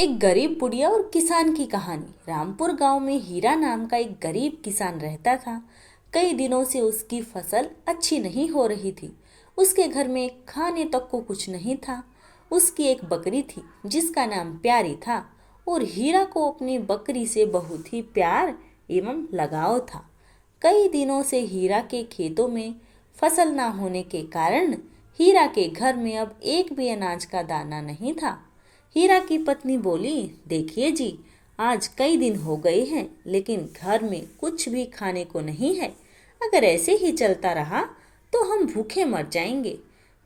एक गरीब बुढ़िया और किसान की कहानी। रामपुर गांव में हीरा नाम का एक गरीब किसान रहता था। कई दिनों से उसकी फसल अच्छी नहीं हो रही थी। उसके घर में खाने तक को कुछ नहीं था। उसकी एक बकरी थी जिसका नाम प्यारी था और हीरा को अपनी बकरी से बहुत ही प्यार एवं लगाव था। कई दिनों से हीरा के खेतों में फसल ना होने के कारण हीरा के घर में अब एक भी अनाज का दाना नहीं था। हीरा की पत्नी बोली, देखिए जी, आज कई दिन हो गए हैं लेकिन घर में कुछ भी खाने को नहीं है। अगर ऐसे ही चलता रहा तो हम भूखे मर जाएंगे।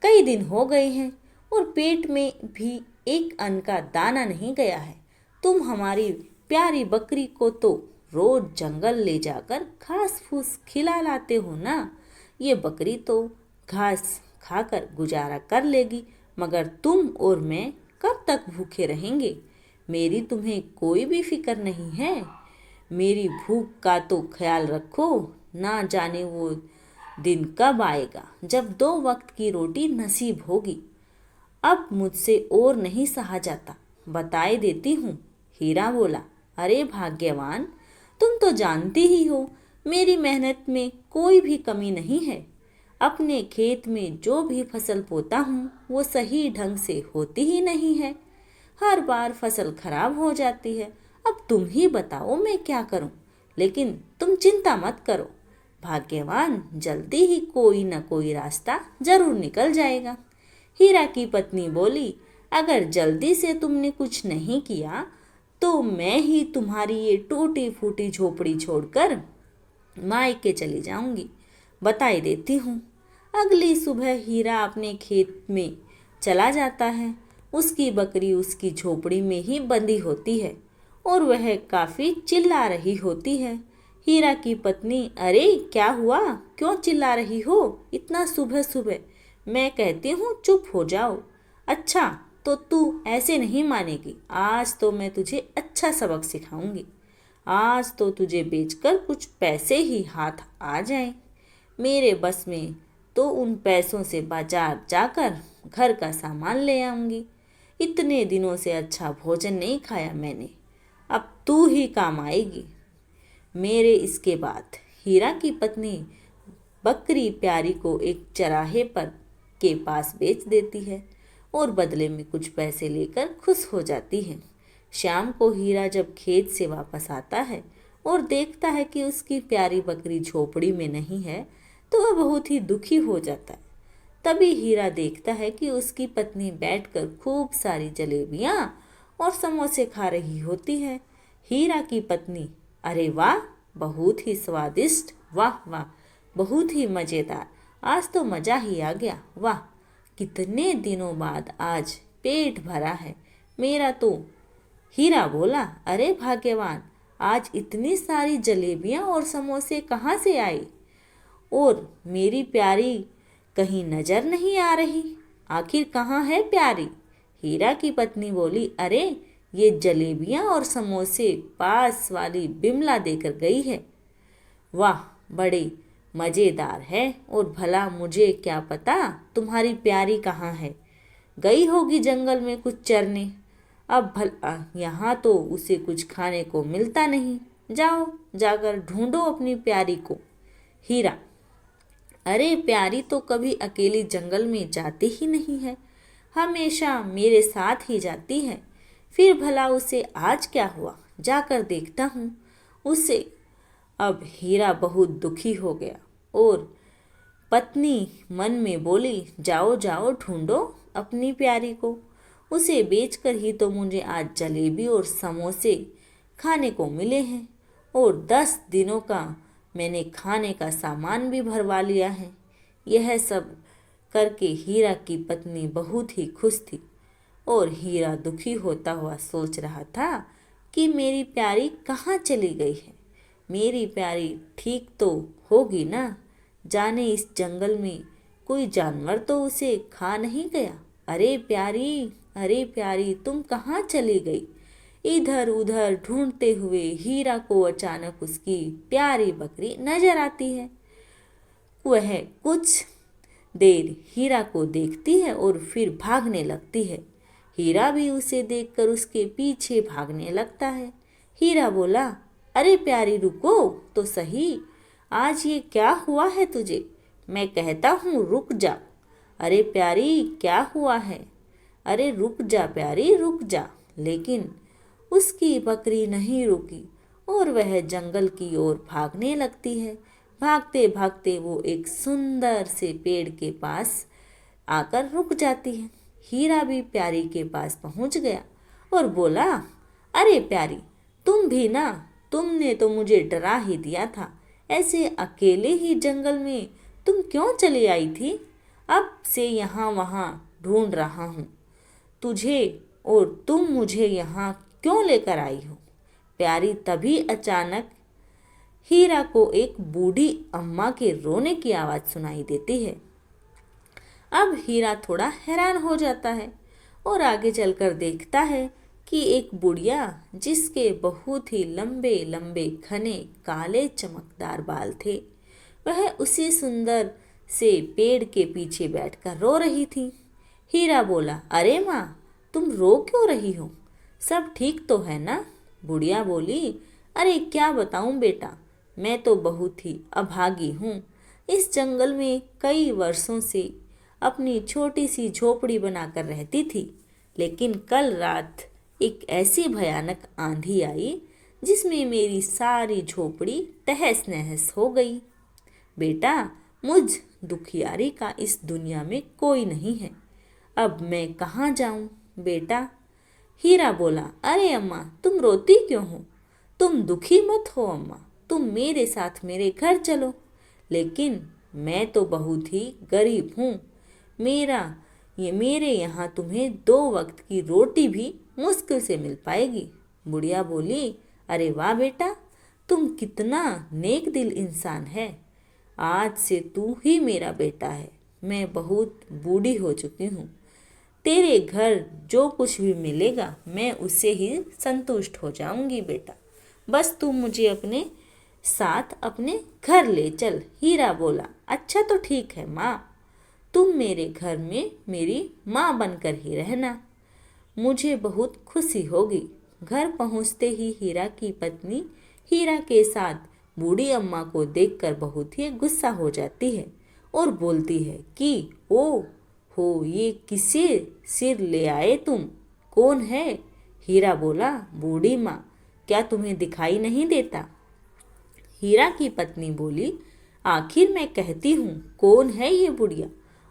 कई दिन हो गए हैं और पेट में भी एक अन्न का दाना नहीं गया है। तुम हमारी प्यारी बकरी को तो रोज जंगल ले जाकर घास फूस खिला लाते हो ना। ये बकरी तो घास खाकर गुजारा कर लेगी, मगर तुम और मैं कब तक भूखे रहेंगे। मेरी तुम्हें कोई भी फिक्र नहीं है। मेरी भूख का तो ख्याल रखो। ना जाने वो दिन कब आएगा जब 2 वक्त की रोटी नसीब होगी। अब मुझसे और नहीं सहा जाता, बताए देती हूँ। हीरा बोला, अरे भाग्यवान, तुम तो जानती ही हो मेरी मेहनत में कोई भी कमी नहीं है। अपने खेत में जो भी फसल बोता हूँ वो सही ढंग से होती ही नहीं है। हर बार फसल खराब हो जाती है। अब तुम ही बताओ मैं क्या करूं। लेकिन तुम चिंता मत करो, भाग्यवान, जल्दी ही कोई न कोई रास्ता जरूर निकल जाएगा। हीरा की पत्नी बोली, अगर जल्दी से तुमने कुछ नहीं किया तो मैं ही तुम्हारी ये टूटी फूटी झोपड़ी छोड़कर मायके चली जाऊंगी। बताई देती हूँ। अगली सुबह हीरा अपने खेत में चला जाता है। उसकी बकरी उसकी झोपड़ी में ही बंधी होती है और वह काफी चिल्ला रही होती है। हीरा की पत्नी, अरे क्या हुआ, क्यों चिल्ला रही हो इतना सुबह सुबह। मैं कहती हूँ चुप हो जाओ। अच्छा, तो तू ऐसे नहीं मानेगी। आज तो मैं तुझे अच्छा सबक सिखाऊंगी। आज तो तुझे बेचकर कुछ पैसे ही हाथ आ जाएं। मेरे बस में तो उन पैसों से बाजार जाकर घर का सामान ले आऊंगी। इतने दिनों से अच्छा भोजन नहीं खाया मैंने। अब तू ही काम आएगी मेरे। इसके बाद हीरा की पत्नी बकरी प्यारी को एक चराहे पर के पास बेच देती है और बदले में कुछ पैसे लेकर खुश हो जाती है। शाम को हीरा जब खेत से वापस आता है और देखता है कि उसकी प्यारी बकरी झोपड़ी में नहीं है तो वह बहुत ही दुखी हो जाता है। तभी हीरा देखता है कि उसकी पत्नी बैठकर खूब सारी जलेबियां और समोसे खा रही होती है। हीरा की पत्नी, अरे वाह, बहुत ही स्वादिष्ट, वाह वाह, बहुत ही मज़ेदार, आज तो मज़ा ही आ गया, वाह, कितने दिनों बाद आज पेट भरा है मेरा तो। हीरा बोला, अरे भाग्यवान, आज इतनी सारी जलेबियां और समोसे कहाँ से आई? और मेरी प्यारी कहीं नजर नहीं आ रही। आखिर कहाँ है प्यारी? हीरा की पत्नी बोली, अरे ये जलेबियां और समोसे पास वाली बिमला देकर गई है। वाह, बड़े मज़ेदार है। और भला मुझे क्या पता तुम्हारी प्यारी कहाँ है। गई होगी जंगल में कुछ चरने। अब भला यहाँ तो उसे कुछ खाने को मिलता नहीं। जाओ, जाकर ढूंढो अपनी प्यारी को। हीरा, अरे प्यारी तो कभी अकेली जंगल में जाती ही नहीं है, हमेशा मेरे साथ ही जाती है। फिर भला उसे आज क्या हुआ, जाकर देखता हूँ उसे। अब हीरा बहुत दुखी हो गया और पत्नी मन में बोली, जाओ जाओ ढूंढो अपनी प्यारी को। उसे बेचकर ही तो मुझे आज जलेबी और समोसे खाने को मिले हैं और 10 दिनों का मैंने खाने का सामान भी भरवा लिया है। यह सब करके हीरा की पत्नी बहुत ही खुश थी और हीरा दुखी होता हुआ सोच रहा था कि मेरी प्यारी कहाँ चली गई है। मेरी प्यारी ठीक तो होगी ना। जाने इस जंगल में कोई जानवर तो उसे खा नहीं गया। अरे प्यारी, अरे प्यारी, तुम कहाँ चली गई? इधर उधर ढूंढते हुए हीरा को अचानक उसकी प्यारी बकरी नजर आती है। वह कुछ देर हीरा को देखती है और फिर भागने लगती है। हीरा भी उसे देखकर उसके पीछे भागने लगता है। हीरा बोला, अरे प्यारी रुको तो सही, आज ये क्या हुआ है तुझे? मैं कहता हूँ रुक जा। अरे प्यारी क्या हुआ है? अरे रुक जा प्यारी रुक जा। लेकिन उसकी बकरी नहीं रुकी और वह जंगल की ओर भागने लगती है। भागते भागते वो एक सुंदर से पेड़ के पास आकर रुक जाती है। हीरा भी प्यारी के पास पहुंच गया और बोला, अरे प्यारी, तुम भी ना, तुमने तो मुझे डरा ही दिया था। ऐसे अकेले ही जंगल में तुम क्यों चली आई थी? अब से यहाँ वहाँ ढूंढ रहा हूँ तुझे, और तुम मुझे यहाँ क्यों लेकर आई हो? प्यारी तभी अचानक हीरा को एक बूढ़ी अम्मा के रोने की आवाज़ सुनाई देती है। अब हीरा थोड़ा हैरान हो जाता है और आगे चलकर देखता है कि एक बुढ़िया, जिसके बहुत ही लंबे लंबे घने काले चमकदार बाल थे, वह उसी सुंदर से पेड़ के पीछे बैठकर रो रही थी। हीरा बोला, अरे माँ, तुम रो क्यों रही हो? सब ठीक तो है ना? बुढ़िया बोली, अरे क्या बताऊं बेटा, मैं तो बहुत ही अभागी हूँ। इस जंगल में कई वर्षों से अपनी छोटी सी झोपड़ी बनाकर रहती थी, लेकिन कल रात एक ऐसी भयानक आंधी आई जिसमें मेरी सारी झोपड़ी तहस नहस हो गई। बेटा, मुझ दुखियारी का इस दुनिया में कोई नहीं है। अब मैं कहाँ जाऊँ बेटा? हीरा बोला, अरे अम्मा, तुम रोती क्यों हो? तुम दुखी मत हो अम्मा, तुम मेरे साथ मेरे घर चलो। लेकिन मैं तो बहुत ही गरीब हूँ। मेरे यहाँ तुम्हें 2 वक्त की रोटी भी मुश्किल से मिल पाएगी। बुढ़िया बोली, अरे वाह बेटा, तुम कितना नेक दिल इंसान है। आज से तू ही मेरा बेटा है। मैं बहुत बूढ़ी हो चुकी हूँ। तेरे घर जो कुछ भी मिलेगा मैं उससे ही संतुष्ट हो जाऊंगी बेटा। बस तू मुझे अपने साथ अपने घर ले चल। हीरा बोला, अच्छा तो ठीक है माँ, तुम मेरे घर में मेरी माँ बनकर ही रहना, मुझे बहुत खुशी होगी। घर पहुँचते ही हीरा की पत्नी हीरा के साथ बूढ़ी अम्मा को देखकर बहुत ही गुस्सा हो जाती है और बोलती है कि ओ हो, ये किसे सिर ले आए तुम? कौन है? हीरा बोला, बूढ़ी माँ, क्या तुम्हें दिखाई नहीं देता? हीरा की पत्नी बोली, आखिर मैं कहती हूँ, कौन है ये बुढ़िया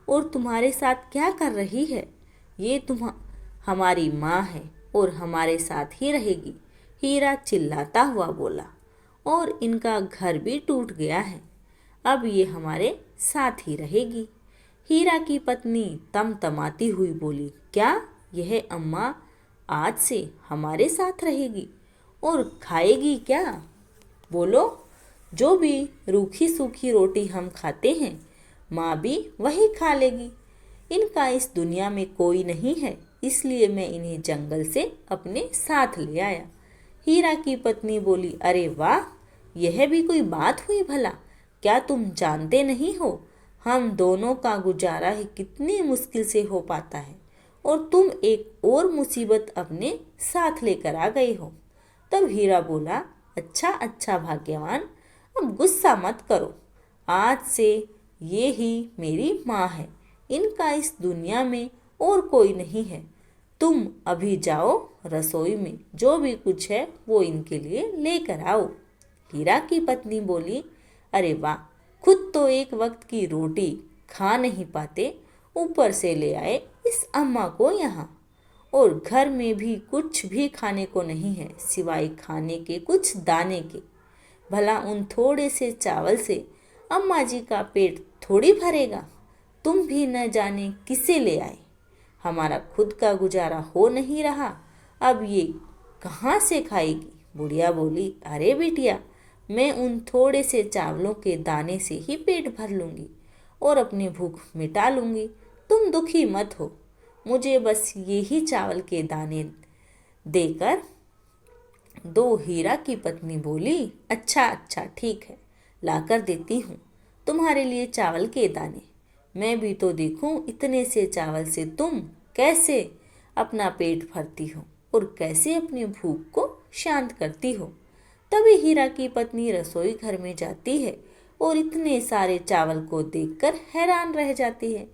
और तुम्हारे साथ क्या कर रही है? ये हमारी माँ है और हमारे साथ ही रहेगी। हीरा चिल्लाता हुआ बोला, और इनका घर भी टूट गया है, अब ये हमारे साथ ही रहेगी। हीरा की पत्नी तमतमाती हुई बोली, क्या यह अम्मा आज से हमारे साथ रहेगी और खाएगी क्या? बोलो, जो भी रूखी सूखी रोटी हम खाते हैं माँ भी वही खा लेगी। इनका इस दुनिया में कोई नहीं है, इसलिए मैं इन्हें जंगल से अपने साथ ले आया। हीरा की पत्नी बोली, अरे वाह, यह भी कोई बात हुई भला? क्या तुम जानते नहीं हो हम दोनों का गुजारा ही कितनी मुश्किल से हो पाता है, और तुम एक और मुसीबत अपने साथ लेकर आ गए हो। तब हीरा बोला, अच्छा अच्छा भाग्यवान, अब गुस्सा मत करो, आज से ये ही मेरी माँ है, इनका इस दुनिया में और कोई नहीं है। तुम अभी जाओ रसोई में जो भी कुछ है वो इनके लिए लेकर आओ। हीरा की पत्नी बोली, अरे वाह, खुद तो एक वक्त की रोटी खा नहीं पाते, ऊपर से ले आए इस अम्मा को यहाँ, और घर में भी कुछ भी खाने को नहीं है सिवाय खाने के कुछ दाने के। भला उन थोड़े से चावल से अम्मा जी का पेट थोड़ी भरेगा। तुम भी न जाने किसे ले आए, हमारा खुद का गुजारा हो नहीं रहा, अब ये कहाँ से खाएगी? बुढ़िया बोली, अरे बिटिया, मैं उन थोड़े से चावलों के दाने से ही पेट भर लूँगी और अपनी भूख मिटा लूँगी। तुम दुखी मत हो, मुझे बस ये ही चावल के दाने देकर दो। हीरा की पत्नी बोली, अच्छा अच्छा ठीक है, लाकर देती हूँ तुम्हारे लिए चावल के दाने। मैं भी तो देखूँ इतने से चावल से तुम कैसे अपना पेट भरती हो और कैसे अपनी भूख को शांत करती हो। तभी हीरा की पत्नी रसोई घर में जाती है और इतने सारे चावल को देखकर हैरान रह जाती है,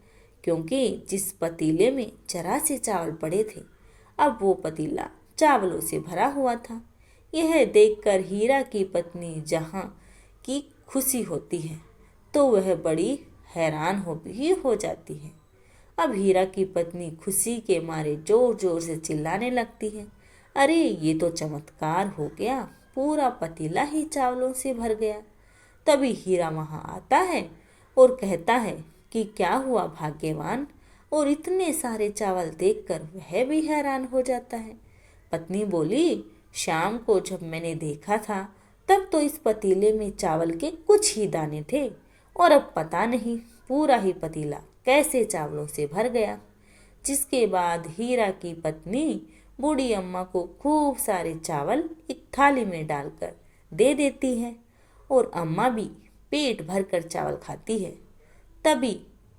क्योंकि जिस पतीले में जरा से चावल पड़े थे, अब वो पतीला चावलों से भरा हुआ था। यह देखकर हीरा की पत्नी जहाँ की खुशी होती है तो वह बड़ी हैरान हो जाती है। अब हीरा की पत्नी खुशी के मारे जोर जोर से चिल्लाने लगती है, अरे ये तो चमत्कार हो गया, पूरा पतीला ही चावलों से भर गया। तभी हीरा वहाँ आता है और कहता है कि क्या हुआ भाग्यवान, और इतने सारे चावल देखकर वह भी हैरान हो जाता है। पत्नी बोली, शाम को जब मैंने देखा था तब तो इस पतीले में चावल के कुछ ही दाने थे, और अब पता नहीं पूरा ही पतीला कैसे चावलों से भर गया। जिसके बाद हीरा की पत्नी बूढ़ी अम्मा को खूब सारे चावल एक थाली में डालकर दे देती है और अम्मा भी पेट भरकर चावल खाती है। तभी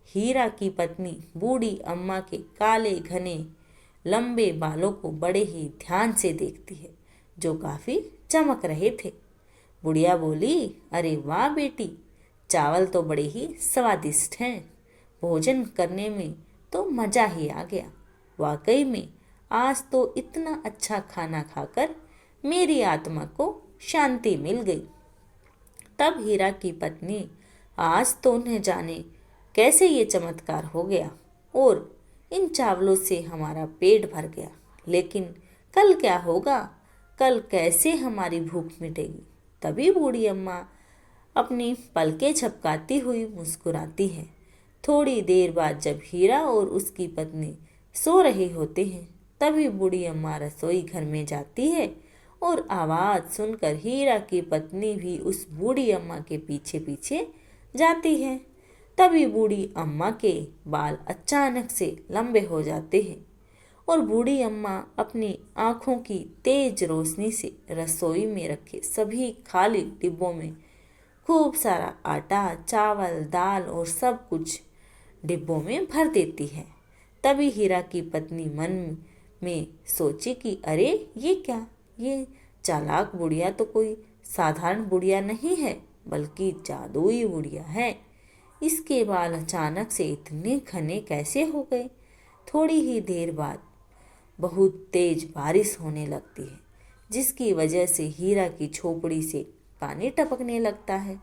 हीरा की पत्नी बूढ़ी अम्मा के काले घने लंबे बालों को बड़े ही ध्यान से देखती है, जो काफी चमक रहे थे। बुढ़िया बोली, अरे वाह बेटी, चावल तो बड़े ही स्वादिष्ट हैं, भोजन करने में तो मज़ा ही आ गया। वाकई में आज तो इतना अच्छा खाना खाकर मेरी आत्मा को शांति मिल गई। तब हीरा की पत्नी, आज तो न जाने कैसे ये चमत्कार हो गया और इन चावलों से हमारा पेट भर गया, लेकिन कल क्या होगा, कल कैसे हमारी भूख मिटेगी। तभी बूढ़ी अम्मा अपनी पलकें झपकाती हुई मुस्कुराती है। थोड़ी देर बाद जब हीरा और उसकी पत्नी सो रहे होते हैं, तभी बूढ़ी अम्मा रसोई घर में जाती है और आवाज़ सुनकर हीरा की पत्नी भी उस बूढ़ी अम्मा के पीछे पीछे जाती है। तभी बूढ़ी अम्मा के बाल अचानक से लंबे हो जाते हैं और बूढ़ी अम्मा अपनी आँखों की तेज रोशनी से रसोई में रखे सभी खाली डिब्बों में खूब सारा आटा, चावल, दाल और सब कुछ डिब्बों में भर देती है। तभी हीरा की पत्नी मन में सोची कि अरे ये क्या, ये चालाक बुढ़िया तो कोई साधारण बुढ़िया नहीं है, बल्कि जादुई बुढ़िया है। इसके बाल अचानक से इतने घने कैसे हो गए। थोड़ी ही देर बाद बहुत तेज बारिश होने लगती है, जिसकी वजह से हीरा की झोपड़ी से पानी टपकने लगता है।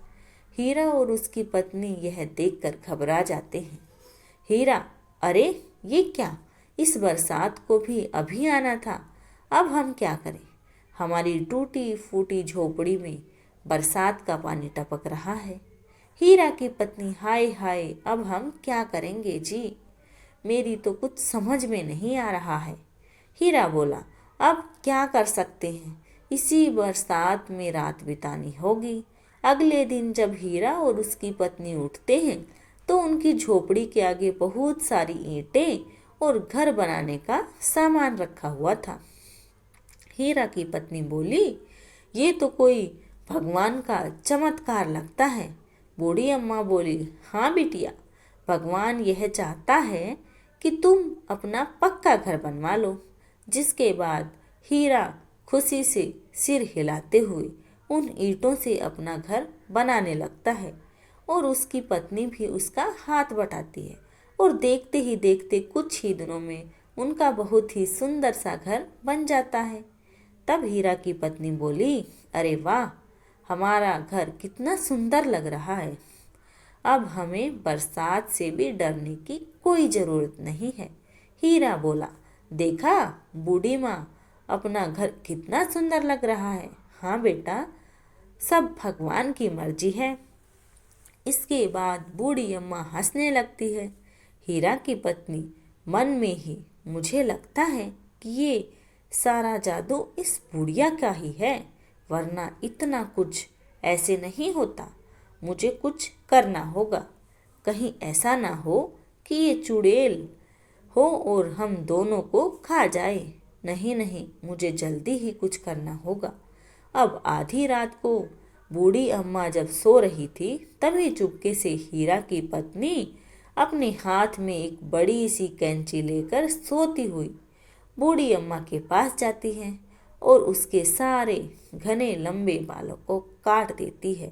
हीरा और उसकी पत्नी यह देखकर घबरा जाते हैं। हीरा, अरे ये क्या, इस बरसात को भी अभी आना था, अब हम क्या करें। हमारी टूटी फूटी झोपड़ी में बरसात का पानी टपक रहा है। हीरा की पत्नी, हाय हाय, अब हम क्या करेंगे जी, मेरी तो कुछ समझ में नहीं आ रहा है। हीरा बोला, अब क्या कर सकते हैं, इसी बरसात में रात बितानी होगी। अगले दिन जब हीरा और उसकी पत्नी उठते हैं तो उनकी झोपड़ी के आगे बहुत सारी ईंटें और घर बनाने का सामान रखा हुआ था। हीरा की पत्नी बोली, ये तो कोई भगवान का चमत्कार लगता है। बूढ़ी अम्मा बोली, हाँ बिटिया, भगवान यह चाहता है कि तुम अपना पक्का घर बनवा लो। जिसके बाद हीरा खुशी से सिर हिलाते हुए उन ईंटों से अपना घर बनाने लगता है और उसकी पत्नी भी उसका हाथ बटाती है और देखते ही देखते कुछ ही दिनों में उनका बहुत ही सुंदर सा घर बन जाता है। तब हीरा की पत्नी बोली, अरे वाह, हमारा घर कितना सुंदर लग रहा है, अब हमें बरसात से भी डरने की कोई ज़रूरत नहीं है। हीरा बोला, देखा बूढ़ी माँ, अपना घर कितना सुंदर लग रहा है। हाँ बेटा, सब भगवान की मर्जी है। इसके बाद बूढ़ी अम्मा हंसने लगती है। हीरा की पत्नी मन में ही, मुझे लगता है कि ये सारा जादू इस बुढ़िया का ही है, वरना इतना कुछ ऐसे नहीं होता। मुझे कुछ करना होगा, कहीं ऐसा ना हो कि ये चुड़ैल हो और हम दोनों को खा जाए। नहीं नहीं, मुझे जल्दी ही कुछ करना होगा। अब आधी रात को बूढ़ी अम्मा जब सो रही थी, तभी चुपके से हीरा की पत्नी अपने हाथ में एक बड़ी सी कैंची लेकर सोती हुई बूढ़ी अम्मा के पास जाती है और उसके सारे घने लंबे बालों को काट देती है।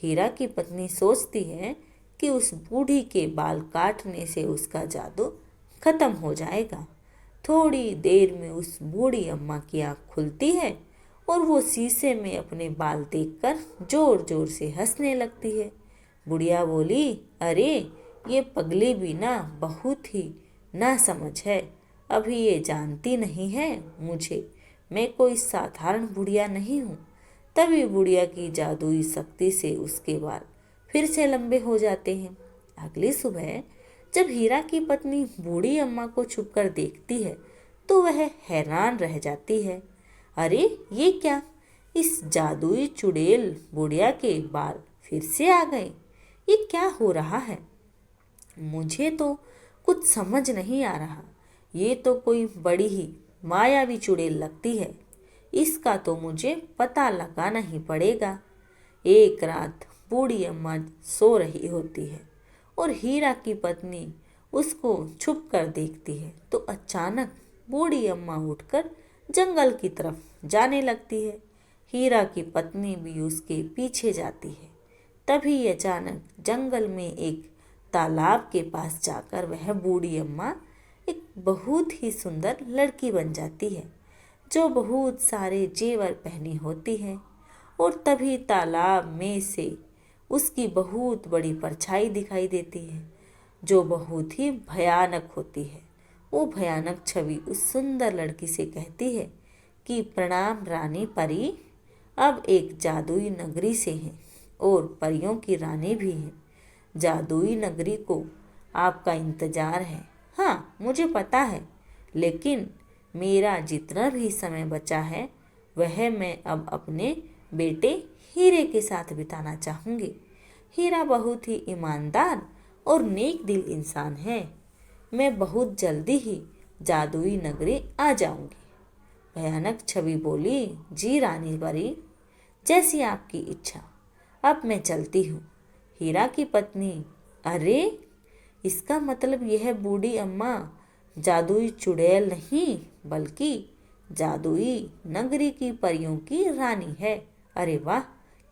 हीरा की पत्नी सोचती है कि उस बूढ़ी के बाल काटने से उसका जादू खत्म हो जाएगा। थोड़ी देर में उस बूढ़ी अम्मा की आँख खुलती है और वो शीशे में अपने बाल देखकर जोर जोर से हंसने लगती है। बुढ़िया बोली, अरे ये पगली भी ना बहुत ही ना समझ है, अभी ये जानती नहीं है मुझे, मैं कोई साधारण बुढ़िया नहीं हूँ। तभी बुढ़िया की जादुई शक्ति से उसके बाल फिर से लंबे हो जाते हैं। अगली सुबह जब हीरा की पत्नी बूढ़ी अम्मा को छुपकर देखती है तो वह हैरान रह जाती है। अरे ये क्या, इस जादुई चुड़ैल बुढ़िया के बाल फिर से आ गए, ये क्या हो रहा है? मुझे तो कुछ समझ नहीं आ रहा, ये तो कोई बड़ी ही मायावी चुड़ैल लगती है, इसका तो मुझे पता लगाना ही पड़ेगा। एक रात बूढ़ी अम्मा सो रही होती है और हीरा की पत्नी उसको छुप कर देखती है तो अचानक बूढ़ी अम्मा उठकर जंगल की तरफ जाने लगती है। हीरा की पत्नी भी उसके पीछे जाती है। तभी अचानक जंगल में एक तालाब के पास जाकर वह बूढ़ी अम्मा एक बहुत ही सुंदर लड़की बन जाती है जो बहुत सारे जेवर पहनी होती है। और तभी तालाब में से उसकी बहुत बड़ी परछाई दिखाई देती है जो बहुत ही भयानक होती है। वो भयानक छवि उस सुंदर लड़की से कहती है कि प्रणाम रानी परी, अब एक जादुई नगरी से हैं और परियों की रानी भी हैं। जादुई नगरी को आपका इंतजार है। हाँ मुझे पता है, लेकिन मेरा जितना भी समय बचा है वह मैं अब अपने बेटे हीरे के साथ बिताना चाहूँगी। हीरा बहुत ही ईमानदार और नेक दिल इंसान है। मैं बहुत जल्दी ही जादुई नगरी आ जाऊंगी। भयानक छवि बोली, जी रानी परी, जैसी आपकी इच्छा, अब मैं चलती हूँ। हीरा की पत्नी, अरे इसका मतलब यह बूढ़ी अम्मा जादुई चुड़ैल नहीं बल्कि जादुई नगरी की परियों की रानी है। अरे वाह,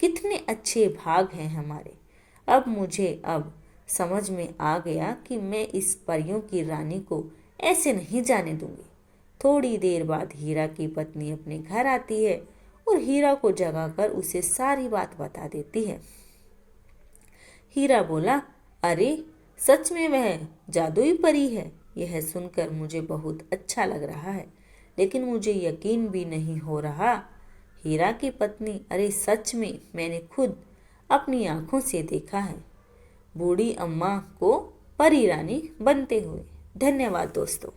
कितने अच्छे भाग हैं हमारे। अब समझ में आ गया कि मैं इस परियों की रानी को ऐसे नहीं जाने दूंगी। थोड़ी देर बाद हीरा की पत्नी अपने घर आती है और हीरा को जगाकर उसे सारी बात बता देती है। हीरा बोला, अरे सच में वह जादुई परी है। यह सुनकर मुझे बहुत अच्छा लग रहा है, लेकिन मुझे यकीन भी नहीं हो रहा। हीरा की पत्नी, अरे सच में मैंने खुद अपनी आंखों से देखा है बूढ़ी अम्मा को परी रानी बनते हुए। धन्यवाद दोस्तों।